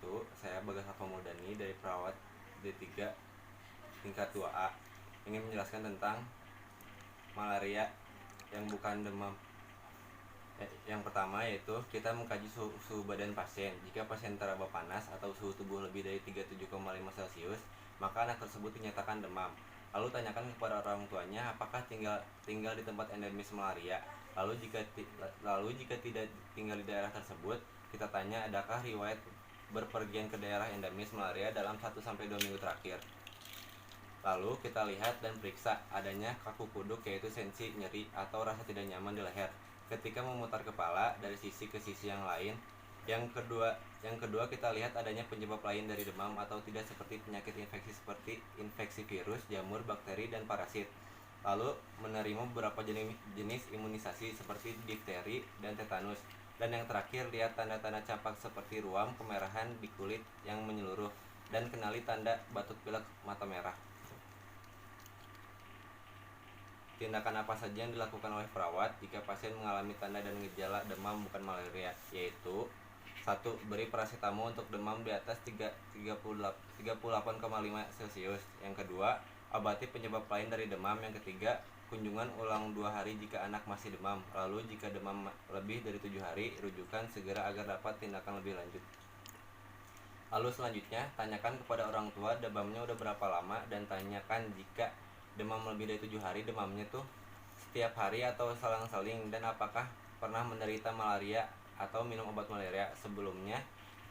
wabarakatuh. Saya Bagas Alfamudani dari perawat D3 tingkat 2A. Ingin menjelaskan tentang malaria yang bukan demam. Yang pertama yaitu kita mengkaji suhu badan pasien. Jika pasien teraba panas atau suhu tubuh lebih dari 37,5 Celcius, maka anak tersebut dinyatakan demam. Lalu tanyakan kepada orang tuanya apakah tinggal di tempat endemis malaria. Lalu jika tidak tinggal di daerah tersebut, kita tanya adakah riwayat berpergian ke daerah endemis malaria dalam 1-2 minggu terakhir. Lalu kita lihat dan periksa adanya kaku kuduk, yaitu sensi, nyeri, atau rasa tidak nyaman di leher ketika memutar kepala dari sisi ke sisi yang lain. Yang kedua kita lihat adanya penyebab lain dari demam atau tidak, seperti penyakit infeksi seperti infeksi virus, jamur, bakteri, dan parasit. Lalu menerima beberapa jenis imunisasi seperti difteri dan tetanus. Dan yang terakhir, lihat tanda-tanda campak seperti ruam, kemerahan di kulit yang menyeluruh, dan kenali tanda batuk pilek, mata merah. Tindakan apa saja yang dilakukan oleh perawat jika pasien mengalami tanda dan gejala demam bukan malaria, yaitu 1. Beri paracetamol untuk demam di atas 38,5 Celcius. Yang kedua, obati penyebab lain dari demam. Yang ketiga, kunjungan ulang 2 hari jika anak masih demam. Lalu jika demam lebih dari 7 hari, rujukan segera agar dapat tindakan lebih lanjut. Lalu selanjutnya, tanyakan kepada orang tua demamnya udah berapa lama, dan tanyakan jika demam lebih dari 7 hari, demamnya tuh setiap hari atau selang-seling, dan apakah pernah menderita malaria atau minum obat malaria sebelumnya.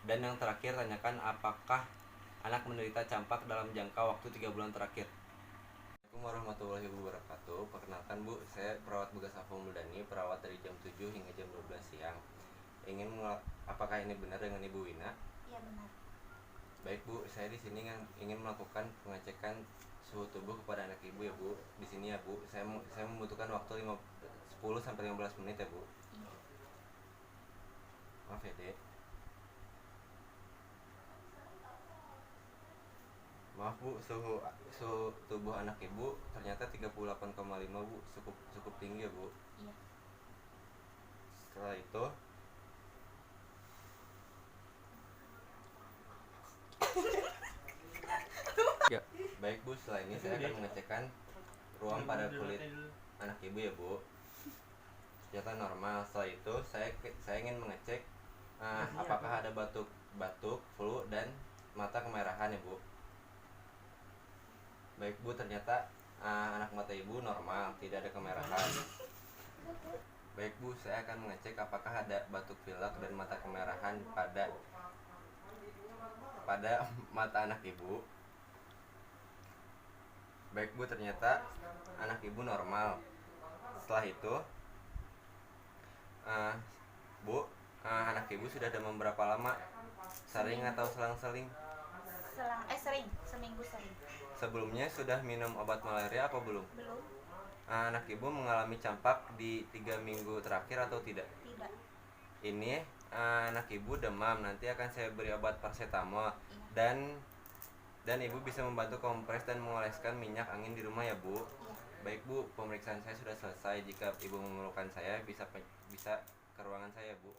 Dan yang terakhir, tanyakan apakah anak menderita campak dalam jangka waktu 3 bulan terakhir. Assalamualaikum warahmatullahi wabarakatuh. Perkenalkan Bu, saya perawat Bagas Alfamudani, perawat dari jam 7 hingga jam 12 siang. Apakah ini benar dengan Ibu Wina? Iya, benar. Baik Bu, saya di sini ingin melakukan pengecekan suhu tubuh kepada anak Ibu ya Bu. Di sini ya Bu, saya membutuhkan waktu 10-15 menit ya Bu. Iya. Maaf ya Dek. Maaf Bu, suhu tubuh anak Ibu ternyata 38,5 Bu, cukup tinggi ya Bu. Iya. Setelah itu ya, baik Bu, setelah ini saya akan mengecekkan ruam pada kulit anak Ibu ya Bu. Ternyata normal. Setelah itu saya ingin mengecek apakah ada batuk, flu, dan mata kemerahan ya Bu. Baik Bu, ternyata anak mata Ibu normal, tidak ada kemerahan. Baik Bu, saya akan mengecek apakah ada batuk pilek dan mata kemerahan pada mata anak Ibu. Baik Bu, ternyata anak Ibu normal. Setelah itu Bu, anak Ibu sudah demam berapa lama? Sering atau selang-seling? Sering, seminggu sering. Sebelumnya sudah minum obat malaria apa belum? Belum. Anak Ibu mengalami campak di 3 minggu terakhir atau tidak? Tidak. Ini anak Ibu demam, nanti akan saya beri obat paracetamol. Iya. Dan Ibu bisa membantu kompres dan mengoleskan minyak angin di rumah ya Bu. Iya. Baik Bu, pemeriksaan saya sudah selesai. Jika Ibu memerlukan saya, bisa ke ruangan saya Bu.